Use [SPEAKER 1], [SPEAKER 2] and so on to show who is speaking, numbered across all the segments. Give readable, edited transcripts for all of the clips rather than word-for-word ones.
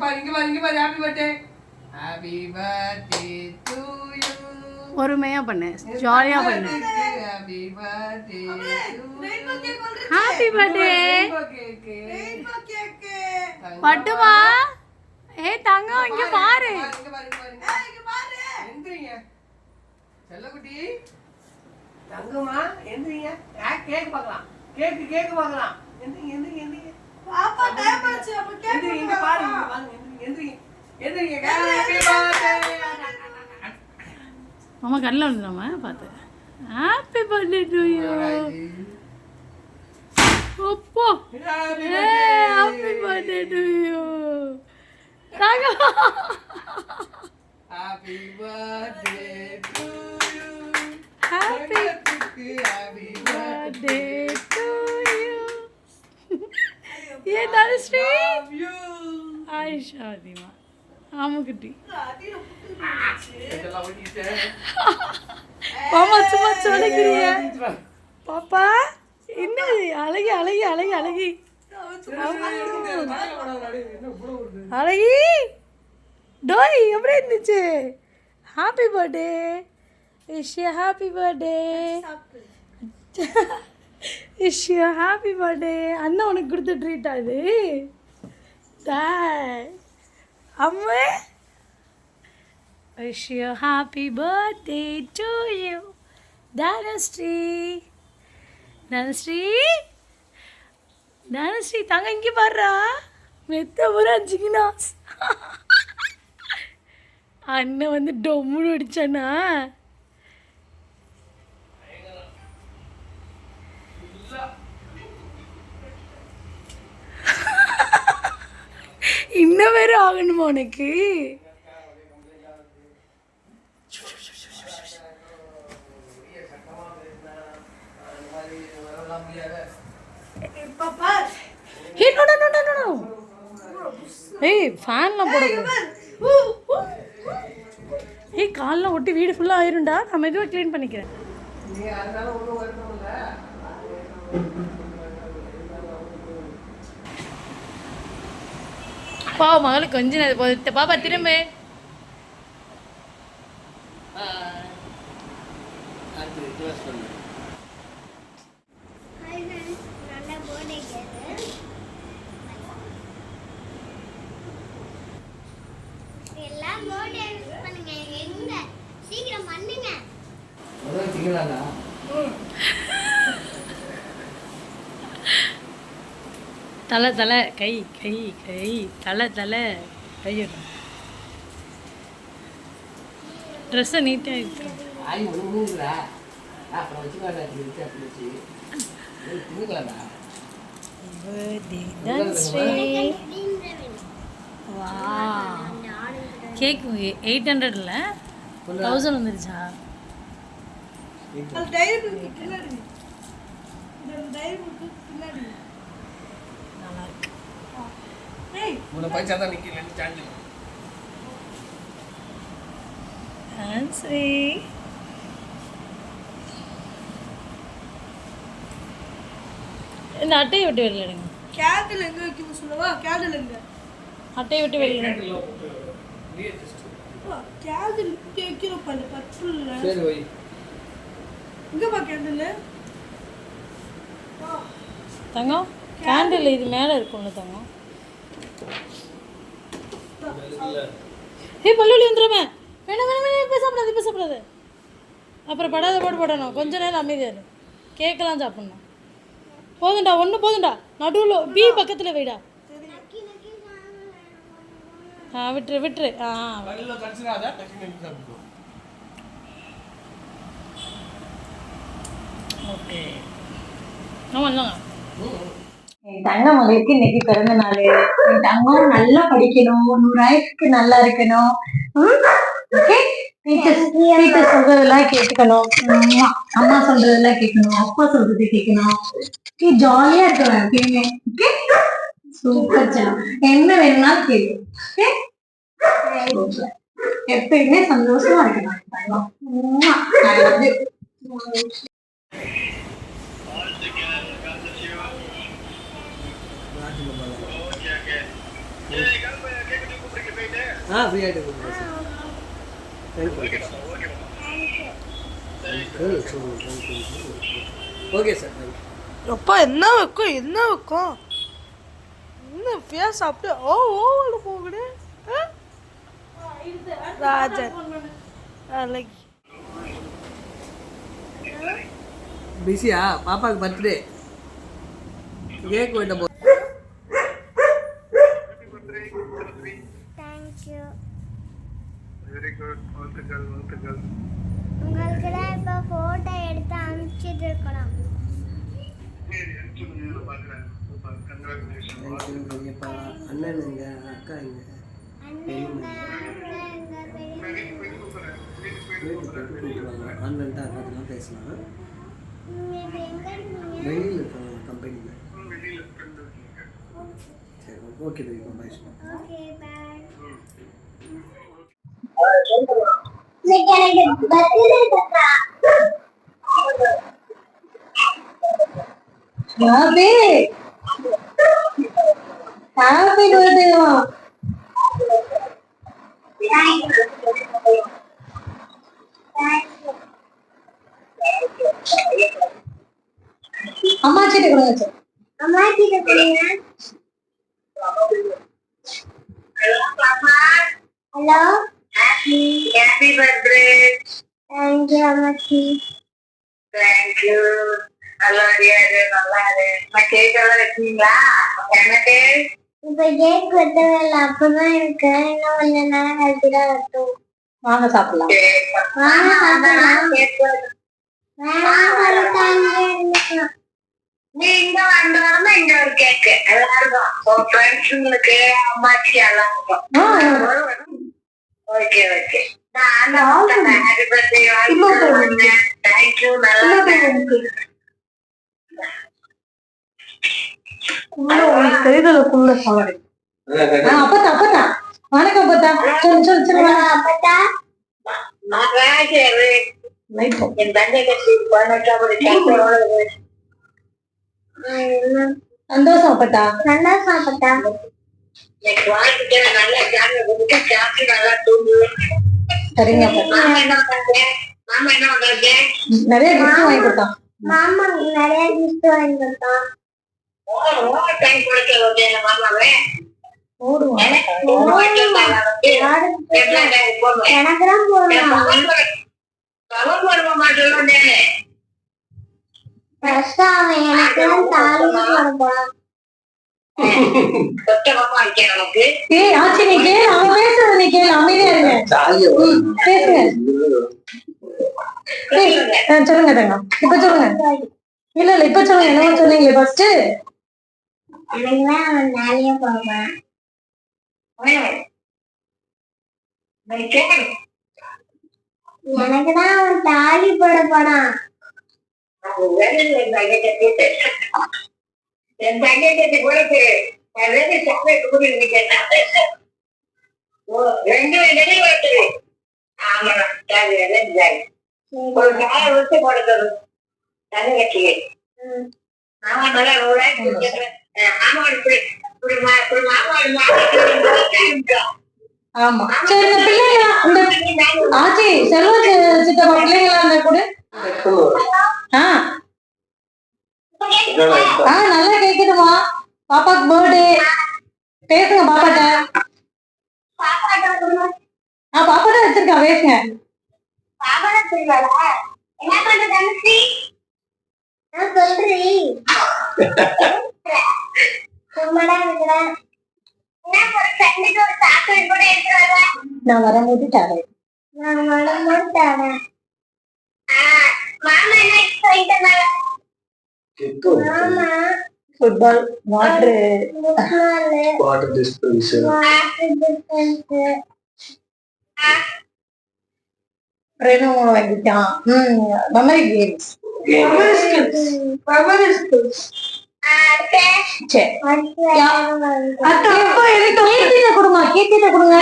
[SPEAKER 1] Happy birthday happy birthday to you.
[SPEAKER 2] பொறுமையா பண்ணு, ஜாலியா பண்ணு.
[SPEAKER 1] ஹாப்பி பர்த்டே
[SPEAKER 2] ஹாப்பி பர்த்டே பட்டுமா. ஏய் தங்கம் இங்க பாரு.
[SPEAKER 1] எந்திரிங்க செல்லக்குட்டி தங்கம்மா எந்திரிங்க. கேக் பார்க்கலாம், கேக் பார்க்கலாம். எந்திரிங்க எந்திரிங்க எந்திரிங்க
[SPEAKER 3] பாப்பா டைம் ஆச்சு. அப்ப கேக்
[SPEAKER 1] இங்க பாருங்க எந்திரிங்க எந்திரிங்க. ஹாப்பி பர்த்டே
[SPEAKER 2] மாமா கண்ணில் வந்துடாம பார்த்து. Happy birthday to you. அப்போ happy birthday to you.
[SPEAKER 1] Happy birthday to you.
[SPEAKER 2] Happy
[SPEAKER 1] birthday
[SPEAKER 2] to you. ये தனுஸ்ரீ ஆயிஷா அதிமா ஆமுக்குட்டி. மாமா சும்மா சொல்லுகிறிய பாப்பா. என்ன அழகி அழகி அழகி அழகி அழகி டோய் எப்படி இருந்துச்சு? Happy birthday Ishya. Happy birthday Ishya. Happy birthday. அண்ணா உனக்கு கொடுத்த ட்ரீட்டா இது? அம்மா Ishya. Happy birthday to you Tanushree. Tanushree Tanushree தங்க இங்கே பாடுறா. மெத்த ஒரு 5 கினாஸ். அண்ணன் வந்து டொம்முன்னு அடிச்சானா? இன்னும் வேற ஆகணுமா உனக்கு? ஏய் ஃபேன்லாம் போடக்கூடாது. ஏய் கால்லாம் ஒட்டி வீடு ஃபுல்லாக ஆயிரும்டா. நான் மெதுவாக க்ளீன் பண்ணிக்கிறேன். பா மகளுக்கு கொஞ்சம் அது போது. பாப்பா திரும்ப. தலை தலை கை கை கை தலை தலை கையிட ட்ரெஸ்ஸை நீட்டாக இருக்கு. வா கேக் 800 இல்லை 1000 வந்துருச்சா? நல்லா இருக்கு. சரி இந்த அட்டையை விட்டு வெளியில் எடுங்க.
[SPEAKER 3] கேண்டில் எங்க வைக்கணும் சொல்லவா? கேண்டில் எங்க?
[SPEAKER 2] அட்டையை விட்டு வெளியில் எடுங்க.
[SPEAKER 3] கேண்டில் வைக்கணும் பண்ணு பட்டுல.
[SPEAKER 1] சரி வை.
[SPEAKER 3] இங்க பா கேண்டில்.
[SPEAKER 2] தங்கம் கேண்டில் இது மேலே இருக்கும்ல தங்கம். ஏய் பல்லுவலி வந்துடுமே. வேணாம் வேணாம் வேணாம் இப்போ சாப்பிடாது இப்போ சாப்பிடாது. அப்புறம் படாத போட்டு போடணும். கொஞ்ச நேரம் அமைதியாக இரு. கேக்கெல்லாம் சாப்பிட்ணும். போதுண்டா ஒன்று போதுண்டா. நடுவில் பி பக்கத்தில் வைடா. விட்டுரு விட்டுரு. ஓகே ஆமாம்.
[SPEAKER 4] என் தங்க மகளுக்கு இன்னைக்கு பிறந்த நாள். என் தங்கம் நல்லா படிக்கணும், 100 நல்லா இருக்கணும். ஓகே டீச்சர் சொல்றதெல்லாம் கேட்கணும், அம்மா சொல்றதெல்லாம் கேட்கணும், அப்பா சொல்றது கேட்கணும். ஜாலியா இருக்கணும் எப்பயுமே. ஓகே சூப்பர் செல்லம். என்ன வேணும்னாலும் கேளு. ஓகே எப்பயுமே சந்தோஷமா இருக்கணும் தங்கம்.
[SPEAKER 5] Okay.
[SPEAKER 1] ஃப்ரீ ஆகிட்டு கொடுங்க sir. Thank you. Okay sir, thank you.
[SPEAKER 3] அப்பா என்ன வைக்கும் என்ன ஃபேஸ் அப்படியே ஓவல போகுது ராஜன் லைக்
[SPEAKER 1] பிஸியா? பாப்பாவுக்கு பர்த்டே கேக் வெட்ட போ.
[SPEAKER 5] தேங்க்யூ.
[SPEAKER 6] Very good. வாழ்த்துக்கள்.
[SPEAKER 5] உங்களுக்கு தான் இப்போ ஃபோட்டோ எடுத்து அனுப்பிச்சிட்டு இருக்கணும்.
[SPEAKER 1] தேங்க்யூ பெரியப்பா. அண்ணன் எங்க, அக்கா எங்க? அண்ணன்ட்ட அக்காட்டெல்லாம் பேசலாம். வெளியில் இருக்காங்க கம்பெனியில். சரி, ஓகே பெரியப்பா, பாய்.
[SPEAKER 5] Okay bye.
[SPEAKER 4] ஹாப்பி பர்த்டேமா. அம்மா கிட்ட கொடுங்க சார்.
[SPEAKER 5] அம்மா கிட்ட கொடுங்க. Hello,
[SPEAKER 6] happy birthday.
[SPEAKER 5] தேங்க்யூ அம்மாச்சி.
[SPEAKER 6] தேங்க்யூ. நல்லா இரு. கேக் எல்லாம் வச்சீங்களா? எனக்கு
[SPEAKER 5] இப்ப கேக் வெட்டவே இல்லை, அப்பதான் இருக்கு. இன்னும் கொஞ்ச நேரம் கழிச்சு தான் வெட்டும்.
[SPEAKER 4] வாங்க சாப்பிடலாம்.
[SPEAKER 5] வாங்க சாப்பிடலாம்.
[SPEAKER 6] நீ இங்க வந்தோம்னா இங்க ஒரு கேக்கு எல்லாருக்கும், ஃப்ரெண்ட்ஸுங்களுக்கு, அம்மாச்சி எல்லாருக்கும். ஓகே. Happy birthday. தேங்க்யூ. நல்லா
[SPEAKER 4] தெரியுதுக்குள்ள சாரி. அப்பத்தா வணக்கம் அப்பத்தா. சொல்லு.
[SPEAKER 5] அப்பத்தா
[SPEAKER 6] என் தங்கை கட்சி
[SPEAKER 4] சந்தோஷம் அப்பத்தா.
[SPEAKER 5] சந்தோஷம் அப்பத்தா.
[SPEAKER 6] எனக்கு வாழ்க்கை நல்லா ஜாலியா கொடுத்து சாப்பிட்டு நல்லா தூங்கு.
[SPEAKER 4] சரிங்க அப்பத்தா.
[SPEAKER 6] மாமா என்ன பண்றாங்க?
[SPEAKER 4] நிறைய கிஃப்ட் வாங்கி கொடுத்தான்.
[SPEAKER 5] மாமா நிறைய கிஃப்ட் வாங்கி கொடுத்தான்.
[SPEAKER 6] டைம் கொடுக்க மாமாவே
[SPEAKER 4] ஓடுவான்.
[SPEAKER 5] எனக்குதான் போடுவாங்க. ஃபர்ஸ்ட் அவன் எனக்குதான் தாலி போட போறான்.
[SPEAKER 4] ஏய் ஆச்சி, நீ கேளு, அவன் பேசுறது நீ கேளு, அமைதியா இருங்க. பேசுங்க. சொல்லுங்க தங்கம், இப்ப சொல்லுங்க. இல்ல இப்ப சொல்லுங்க, என்ன சொன்னீங்களே ஃபர்ஸ்ட்.
[SPEAKER 5] எனக்குதான் அவன் தாலியே போட போறான். எனக்குதான் அவன் தாலி போட போறான்.
[SPEAKER 6] என் தங்கை கொடுத்து ரெண்டு வருது. ஆமா, ஒரு நாள் விட்டு கொடுத்தது தங்கச்சி. ஆமா, நல்லா ஆமா.
[SPEAKER 4] ஆமா சரி, இந்த பிள்ளைங்களா இந்த ஆச்சி செல்வ சித்தப்பா பிள்ளைங்களா இருந்தா கூட நல்லா கேக்குதுமா. பாப்பாக்கு பர்த்டே பேசுங்க பாப்பாட்ட. பாப்பாட்ட வச்சிருக்கா, பேசுங்க.
[SPEAKER 5] என்ன பண்ற தங்கச்சி? நான் சொல்றேன். சும்மாடா இருக்கிறேன்.
[SPEAKER 4] நான் வரும்போது தரேன்.
[SPEAKER 5] நான் வரும்போது தரேன். மாமா என்ன சொல்லிட்டாங்க? மாமா
[SPEAKER 4] ஃபுட்பால், வாட்டர்
[SPEAKER 6] டிஸ்பென்சர்,
[SPEAKER 4] ரெனோ வாங்கிட்டான். மெமரி கேம்ஸ், கேட்டிட்ட கொடுங்க.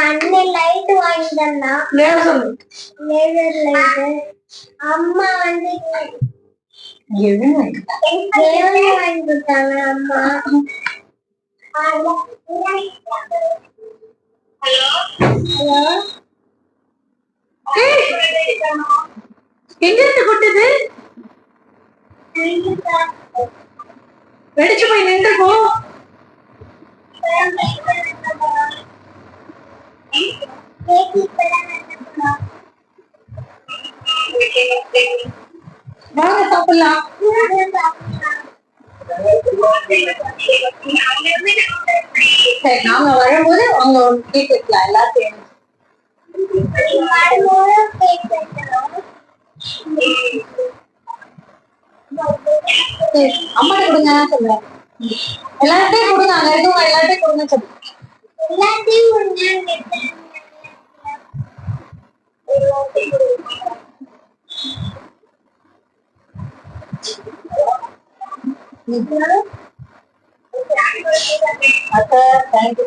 [SPEAKER 5] அண்ணன் லைட் வாங்கி தந்தான். அம்மா வந்து
[SPEAKER 4] எழுங்க.
[SPEAKER 5] தேவனை வாங்கி கொடுத்தாங்க அம்மா. ஹலோ
[SPEAKER 4] எங்க இருந்து கொட்டுது? வெடிச்சு போய் நின்று போ. வாங்க சாப்பிடலாம். சரி, நாங்க வரும்போது அவங்க கேக் வைக்கலாம் எல்லாத்தையும். அம்மாட்ட கொடுங்க சொல்லுங்க. எல்லார்ட்டையும் கொடுங்க, அங்க இருக்கவங்க எல்லார்ட்டையும் கொடுங்க சொல்லுங்க. அத்தை தேங்க்யூ.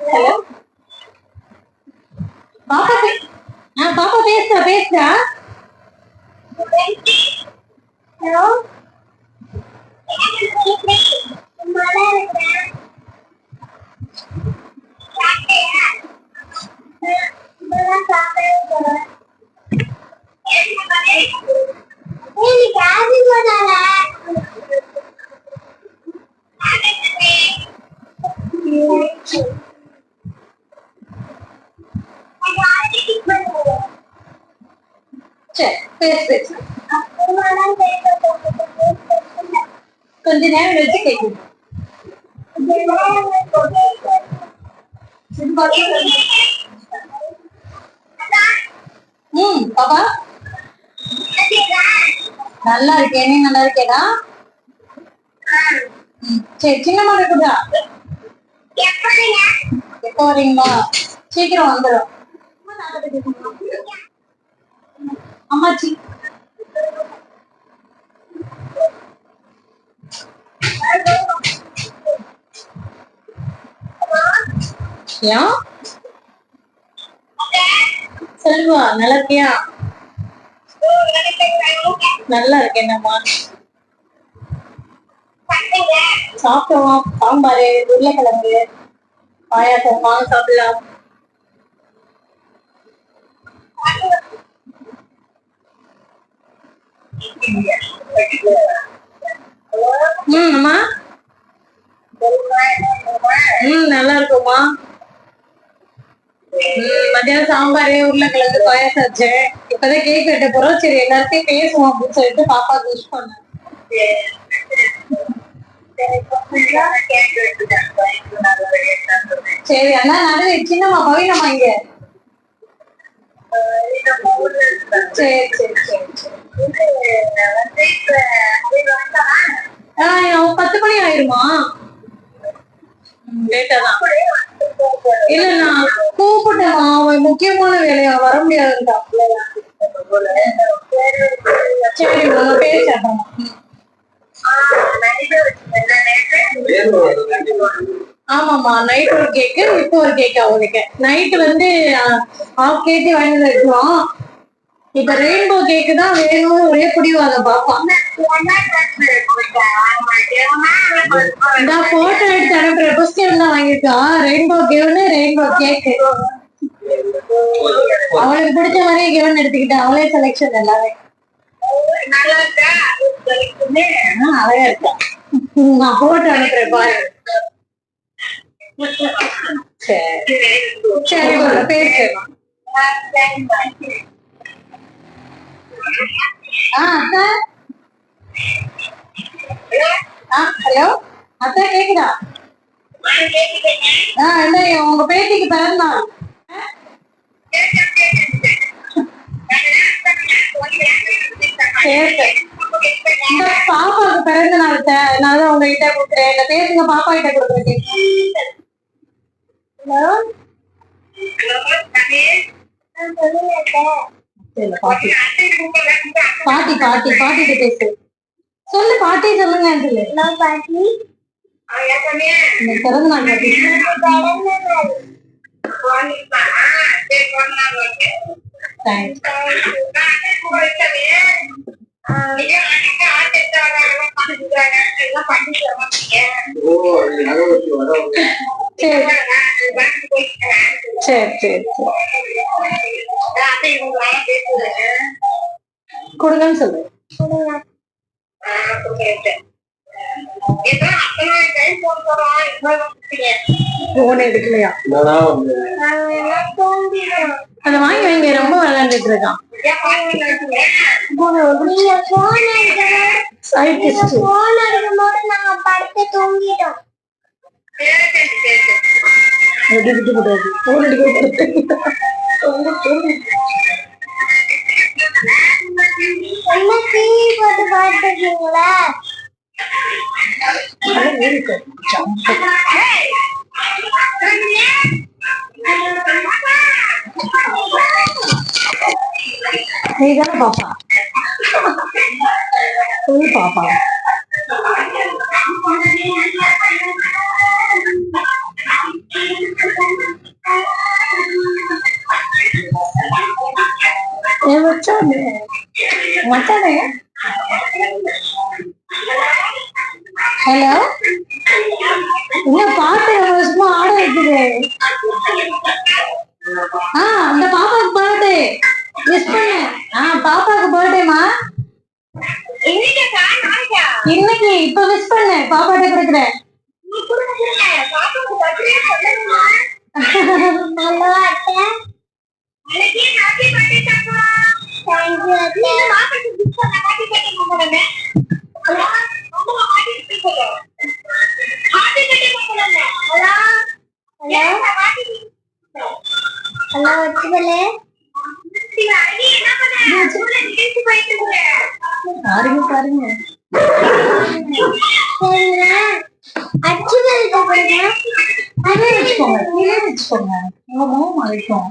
[SPEAKER 4] ஹலோ பாப்பா பாப்பா பேசுறா.
[SPEAKER 5] ஹலோ
[SPEAKER 4] சரி பேசு. கொஞ்ச நேரம் வச்சு கேட்கும். பாப்பா நல்லா இருக்கேன். நீ நல்லா இருக்கேடா? சரி, சின்னம்மா இருக்குதா? எப்போ வரீங்களா? சீக்கிரம் வந்துடும். அம்மாச்சி ஏன் செல்வா நல்லா இருக்கியா? நல்லா இருக்கேன்மா. சாப்பிட்டோம். சாம்பாரு, உருளைக்கிழங்கு, பாயாசம். வாங்க சாப்பிடலாம். அம்மா நல்லா இருக்குமா? மத்தியானம் சாம்பாரு, உருளைக்கிழங்கு, பாயாசம் வச்சேன். இப்பதான் கேக் வெட்ட போறோம். சரி, எல்லாத்தையும் பேசுவோம் அப்படின்னு சொல்லிட்டு பாப்பாக்கு விஷ் பண்ணேன். சரி, அண்ணா நடுவே சின்னம்மா பவினம்மா இங்க. சரி சரி சரி சரி. 10 மணி ஆயிருமா? லேட்டா தான். இல்ல நான் கூப்பிட்டேன். அவன் முக்கியமான வேலையா வர முடியாதுடா. சரி உங்க பேர் சொல்றேன். ஆமாமா, நைட் ஒரு கேக்கு, இப்போ ஒரு கேக். அவங்களுக்கு நைட் வந்து 1/2 kg வாங்கி வைக்கிறோம். இப்ப ரெயின்போ கேக்கு தான் வேணும். ஒரே பிடிவாத பாப்பா. நான் போட்டோ எடுத்து அனுப்புறேன். புஸ்தகம் தான் வாங்கிருக்கா. ரெயின்போ கிவன், ரெயின்போ கேக்கு. அவளுக்கு பிடிச்ச மாதிரியே கிவன் எடுத்துக்கிட்டேன். அவளே செலக்ஷன் எல்லாமே. அழகா இருக்கா. நான் போட்டோ அனுப்புறேன் பாரு. சரி சரி பேசு. அத்தா. ஹலோ அத்தா கேக்குதா? உங்க பேத்திக்கு பிறந்தநாள். இந்த பாப்பாவுக்கு பிறந்த நாள். அதனால உங்ககிட்ட கொடுக்குறேன். இந்த பேசுங்க, பாப்பா கிட்ட கொடுக்குறேன். ஹலோ இல்ல, பாட்டி பாட்டி பாட்டி பாட்டிட்டு பேசு. சொல்லு பாட்டி சொல்லுங்க சொல்லு.
[SPEAKER 5] பாட்டி
[SPEAKER 4] இந்த பிறந்த நாள் பாட்டி. தேங்க்ஸ். சரி சரி சரி கொடுங்கன்னு சொல்லு. போன் எடுக்கலையா? அதை வாங்கி வைங்க, ரொம்ப விளையாண்டுட்டு இருக்கான்.
[SPEAKER 5] போன் எடுக்கும்போது நாங்க படுத்து தூங்கிட்டோம்.
[SPEAKER 4] விட்டு கூடாது, போன் எடுக்க
[SPEAKER 5] என்ன டிவி போட்டு பாத்துருக்கீங்களா?
[SPEAKER 4] நீதானே பாப்பா? சொல்லு பாப்பா. மச்சானே மச்சானே ஹலோ, என்ன பாட்டு சும்மா ஆட வைக்குது? அந்த பாப்பாக்கு பர்த்டே மிஸ் பண்ண. பாப்பாக்கு பர்த்டேமா இன்னைக்கு. இப்ப மிஸ் பண்ண, பாப்பாட்ட கொடுக்குறேன்.
[SPEAKER 5] ஹலோ அத்தை. தேங்க்யூ அத்தை. ஹலோ வச்சுக்கலே.
[SPEAKER 4] பாருங்க பாருங்க.
[SPEAKER 5] அச்சுவல்
[SPEAKER 4] வச்சுக்கோங்க, கீழே வச்சுக்கோங்க, உங்க முகம் அழைக்கும்.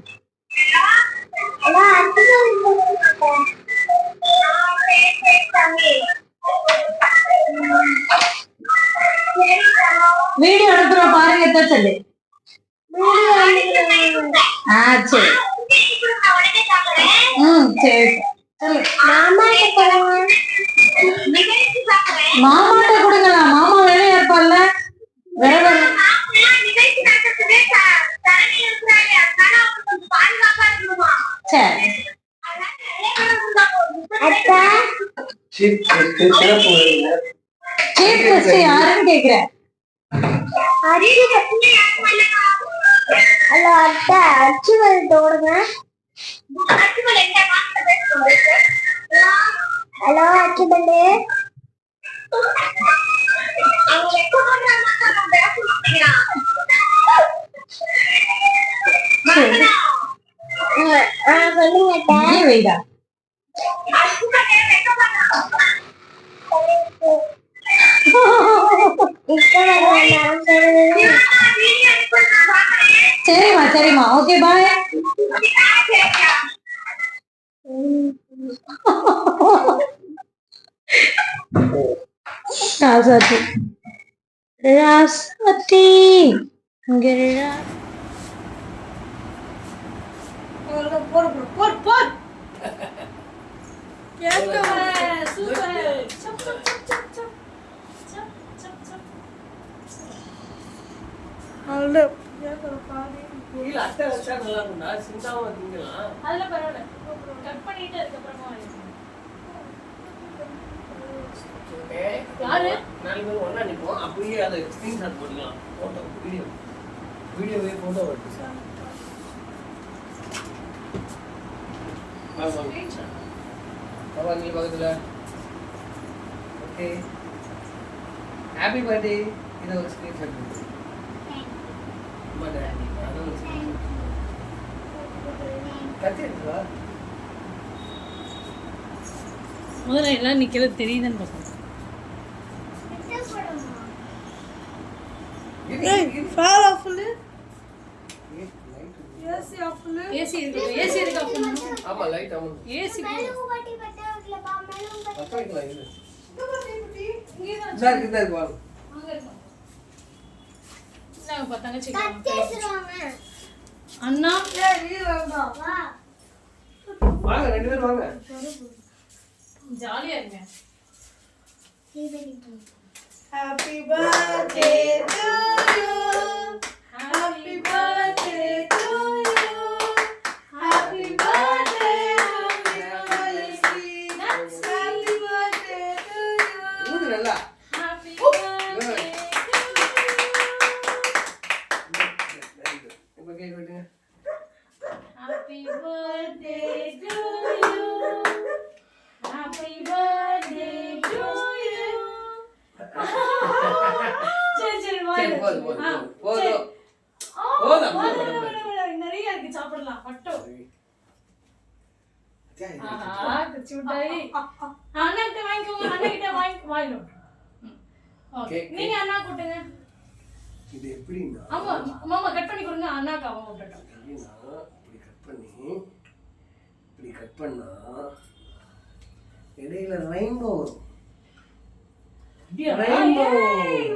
[SPEAKER 4] வீடியோ அனுப்புறோம் பாருங்க எத்த சொல்லு. சரி சரி சொல்லு. மாமாட்ட கொடுங்களா? மாமா வேலையா இருப்பார்ல, வேற வேற. சரி சீஃப் கெஸ்ட் யாருன்னு கேக்குறேன்.
[SPEAKER 5] ஹலோ அத்தை, அச்சுவல் தோடுங்க. ஹலோ அச்சுவல். சொல்லுங்க
[SPEAKER 4] வைடா. சரிம்மா சரிம்மா, ஓகே பாய். ராசாத்தி ராசாத்தி
[SPEAKER 2] போர் போர் போர். சூப்பர். சப் சப் சப் சப் சப் சப் சப் சப்.
[SPEAKER 3] அவ்வளோ
[SPEAKER 1] கீழே அட்டை வச்சா நல்லா இருக்கும்டா, சிந்தாம திங்கலாம்.
[SPEAKER 2] அதெல்லாம் பரவாயில்ல, கட் பண்ணிட்டு அதுக்கப்புறமா யாரு
[SPEAKER 1] 4 பேரும் ஒண்ணா நிப்போம், அப்படியே அதை ஸ்கிரீன்ஷாட் போட்டுக்கலாம். போட்டோ வீடியோவே போட்டோ எடுத்து நீ பக்கத்துல. Okay, happy birthday. இதை ஒரு ஸ்கிரீன்ஷாட் போட்டு
[SPEAKER 2] முதல்ல எல்லாம் நிக்கிறது தெரியுதுன்னு பார்க்கணும்.
[SPEAKER 3] ஃபேர் ஆஃப்ல.
[SPEAKER 1] Yes.
[SPEAKER 2] ஏசி இருக்கு ஏசி இருக்கு ஆஃப் பண்ணணும்
[SPEAKER 1] ஆமா லைட் ஆமா
[SPEAKER 2] ஏசி
[SPEAKER 5] பாட்டி பட்ட வைக்கல பா மேலும்
[SPEAKER 1] பத்த வைக்கலாம் இது
[SPEAKER 2] இங்க தான்
[SPEAKER 1] இதா இருக்கு வாங்க
[SPEAKER 2] அங்க இருக்கு நான் பத்தாங்க செக்
[SPEAKER 5] கேக்குறாங்க
[SPEAKER 2] அண்ணா
[SPEAKER 5] வா
[SPEAKER 1] வாங்க ரெண்டு பேரும் வாங்க
[SPEAKER 2] ஜாலியா இருங்க
[SPEAKER 3] Happy birthday to you. Happy birthday to you. Happy birthday, happy birthday. Happy birthday to you.
[SPEAKER 1] ஊது நல்லா
[SPEAKER 2] ஹாப்பி பர்த்டே
[SPEAKER 1] இப்ப கேக் வெட்டுங்க
[SPEAKER 2] happy birthday to you happy birthday to you சரி
[SPEAKER 1] சரி
[SPEAKER 2] வாங்க
[SPEAKER 1] போதும் போதும் போதும்
[SPEAKER 2] நிறைய இருக்கு சாப்பிடலாம் மட்டும் ஆஹா குச்சி மிட்டாய் அண்ணாக்கிட்ட வாங்கிக்கோங்க அண்ணாக்கிட்ட வாங்கிக்கணும் ஓகே நீங்க அண்ணா கூட்டுங்க
[SPEAKER 1] இது எப்படின்னா
[SPEAKER 2] ஆமா மாமா கட் பண்ணி கொடுங்க அண்ணாக்கு அவன் விட்டுட்டோம்
[SPEAKER 1] எப்படின்னா இப்படி கட் பண்ணா இடையில ரெயின்போ வரும் rainbow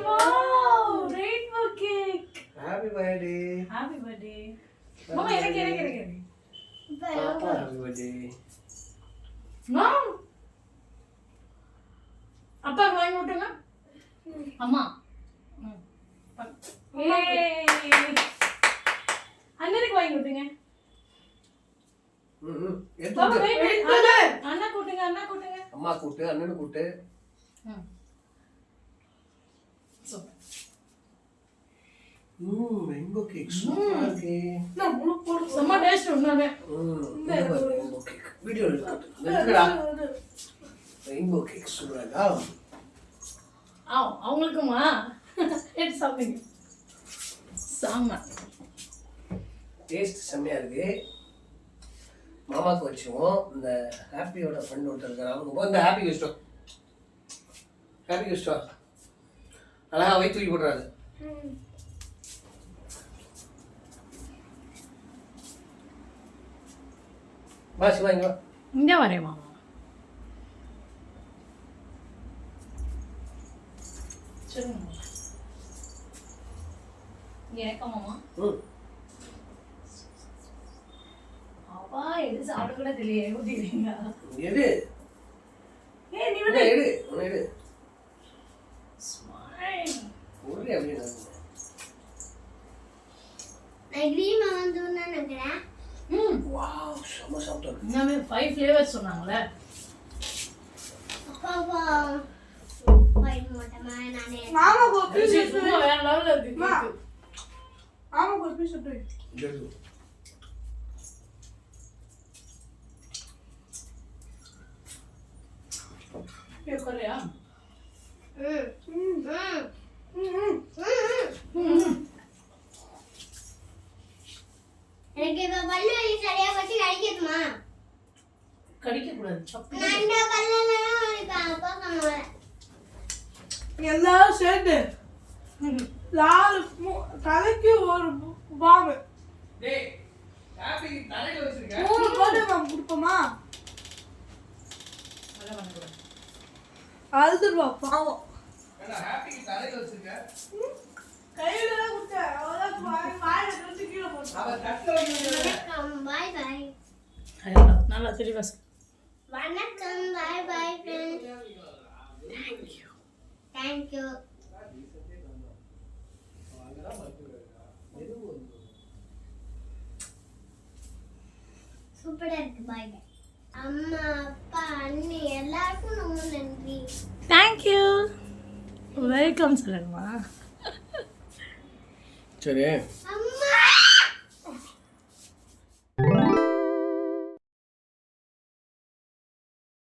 [SPEAKER 2] wow rainbow cake
[SPEAKER 1] happy birthday
[SPEAKER 2] happy birthday மாமா எனக்கு
[SPEAKER 1] பாப்பா ஹாப்பி பர்த்டே
[SPEAKER 2] மாம் அப்பா வாங்கி விட்டுங்க அம்மா அண்ணனுக்கு வாங்கி விட்டுங்க பாப்பா வெயிட் அண்ணா கூட்டுங்க
[SPEAKER 1] அம்மா கூட்டு அண்ணனு கூட்டு
[SPEAKER 2] சூப்பர்
[SPEAKER 1] ரெயின்போ கேக் சூப்பரா இருக்கு
[SPEAKER 2] செம்ம டேஸ்ட் உண்மையாவே
[SPEAKER 1] ரெயின்போ கேக் வீடியோ எடுத்துக்கடா ரெயின்போ கேக் சூப்பரா
[SPEAKER 2] அவங்களுக்குமா எடுத்து சாப்பிடுங்க சாமா
[SPEAKER 1] டேஸ்ட் செம்மையா இருக்கு மாமாக்கு வச்சுவோம் இந்த ஹாப்பியோட ஃப்ரெண்ட் ஒருத்தர் இருக்காரு அவங்க இந்த ஹாப்பி கிஸ்டோ அழகா வை தூக்கி போடுறாரு வா சிவா இங்க வா
[SPEAKER 2] இங்கே வரேன் மாமா சொல்லுங்க மாமா எனக்கா மாமா அப்பா எது சாப்பிட கூட தெரியல ஊத்திக்கிறீங்க
[SPEAKER 1] எடு
[SPEAKER 2] ஏய் நீ
[SPEAKER 1] எடு உன்னை எடு
[SPEAKER 2] ஸ்மைல்
[SPEAKER 1] ஒரே அப்படியே
[SPEAKER 5] நான் கிரீம் வந்து நினைக்கிறேன்
[SPEAKER 1] வாவ் செம்ம சாப்பிட்டா இருக்கு
[SPEAKER 2] இன்னமே 5 ஃப்ளேவர்ஸ் சொன்னாங்களே
[SPEAKER 5] அப்பா போய் மொட்டமா நானே
[SPEAKER 3] மாமா को पीस
[SPEAKER 2] சும்மா வேற லெவல்ல இருக்கு கேக்
[SPEAKER 3] मामा को पीस दे
[SPEAKER 1] எடு
[SPEAKER 2] ये करेया
[SPEAKER 5] எனக்கு இப்ப பல்லு வலி சரியா வச்சு கடிக்கட்டுமா
[SPEAKER 2] கடிக்க கூடாது சப்பு
[SPEAKER 5] நான் இந்த பல்லெல்லாம் இப்ப அப்பா பண்ணுவேன்
[SPEAKER 3] எல்லாரும் சேர்ந்து லால் தலைக்கு ஒரு பாம்பு
[SPEAKER 1] டேய் ஹாப்பி தலையில வச்சிருக்க
[SPEAKER 3] 3 கோடி நாம் கொடுப்போமா
[SPEAKER 2] நல்லா பண்ண கூடாது
[SPEAKER 3] அழுதுருவா பாவம்
[SPEAKER 1] ஏன்னா ஹாப்பி தலையில வச்சிருக்க
[SPEAKER 3] கையில தான் கொடுத்த அவ்வளவு வாயில வச்சு கீழே போட்டு
[SPEAKER 1] அவ தட்டுல வைக்கணும்
[SPEAKER 5] வணக்கம் பாய் பாய்
[SPEAKER 2] நல்லா தெளிவா
[SPEAKER 5] வணக்கம் பாய் பாய் ஃப்ரெண்ட்ஸ் தேங்க் யூ சூப்பரா இருக்கு பாய் பாய் அம்மா அப்பா அண்ணி எல்லாருக்கும் ரொம்ப நன்றி
[SPEAKER 2] தேங்க் யூ வெல்கம் சொல்லுங்கம்மா
[SPEAKER 1] சரி
[SPEAKER 5] அம்மா